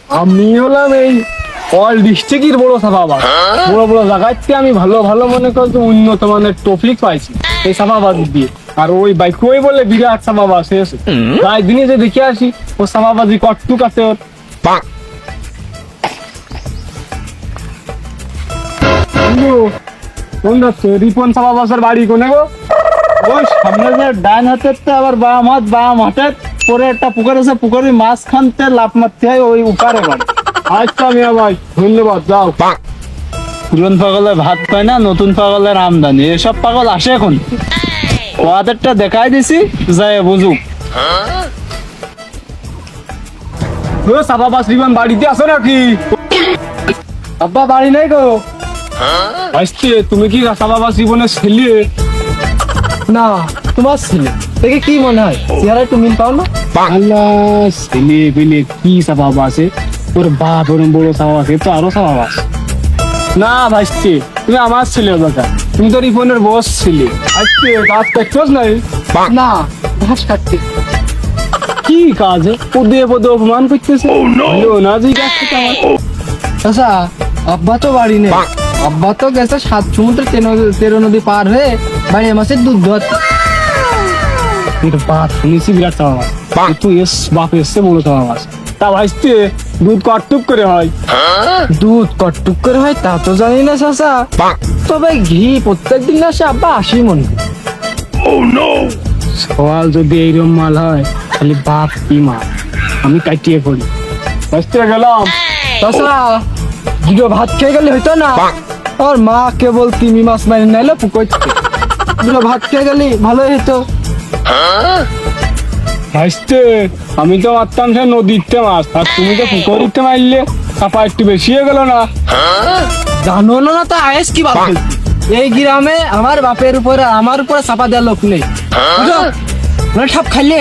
আমি হলাম এই অল ডিস্ট্রিক্টের বড় সাফাবাজ। বড় বড় জায়গায় থেকে আমি ভালো ভালো মনে করছি উন্নত মানের টপিক পাইছি এই সাফাবাজ দিয়ে। আর ওই বাইকই বলে বিরাট সাফাবাজ এসে প্রায় দিনে যে দেখে আসি ও সাফাবাজি কটটুক আছে ওর। কোন যাচ্ছে রিপন সাফাবাজের বাড়ি কোনে গো? ওই সামনে যে ডান হাতের তে আবার বাম হাতের পরে একটা পুকুর আছে, পুকুরের মাঝখানতে লাফ মারতে হয় ওই উপারে বাড়ি। আচ্ছা মিয়া ভাই ধন্যবাদ, যাও। পুরন পাগলের ভাত পায় না, নতুন পাগলের আমদানি। এসব পাগল আসে এখন। ওদেরটা দেখাই দিছি, যায় বুঝুক। ও সাফাবাজ রিপন বাড়িতে আছো নাকি? আব্বা বাড়ি নাই গো। আসছে তুমি কি সাফাবাজ রিপনের ছেলে? না, তোমার ছেলে দেখে কি মনে হয়? চেহারা একটু মিল পাও না? আল্লাহ, ছেলে পেলে কি সাফাবাজ আছে? ওর বাপ ওরম বড় সাফাবাজ, তো আরো সাফাবাজ। না ভাইস্তে, তুমি আমার ছেলে বাবা, তুমি তো রিপনের বস ছিলে। আজকে কাজ করছোস নাই? না, ঘাস কাটতে। কি কাজ? পদে পদে অপমান করতেছে। না জিজ্ঞাসা করতে আমার। আচ্ছা, আব্বা তো বাড়ি নেই। আব্বা তো গেছে 7 সমুদ্র 13 নদী পার হয়ে বাড়ি মাসের দুধ ধরতে। তোর বাপ শুনেছি বিরাট সাফাবাজ, তুই এস বাপ এসছে বড় সাফাবাজ। তা ভাইস্তে দুধ কটটুক করে হয়? দুধ কটটুক করে হয় তা তো জানি না চাচা, তবে ঘি প্রত্যেকদিন আসে আব্বা 80 মন। সওয়াল যদি এইরকম মাল হয় তাহলে বাপ কি মা আমি কাটিয়ে পড়ি। ভাইস্তে গেলাম। চাচা, দুটো ভাত খেয়ে গেলে হইতো না? আর মা কেবল তিমি মাছ মারি নাইলে পুকুর থেকে। দুটো ভাত খেয়ে গেলি ভালোই হতো। ভাইস্তে আমি তো মারতাম সে নদীতে মাছ, আর তুমি তো পুকুরিতে মারলে, চাপা একটু বেশি হয়ে গেল না? জানো না তো আয়েস কি বাপ? এই গ্রামে আমার বাপের উপরে আমার উপরে চাপা দেওয়ার লোক নেই। বুঝো? ওরা সব খাইলে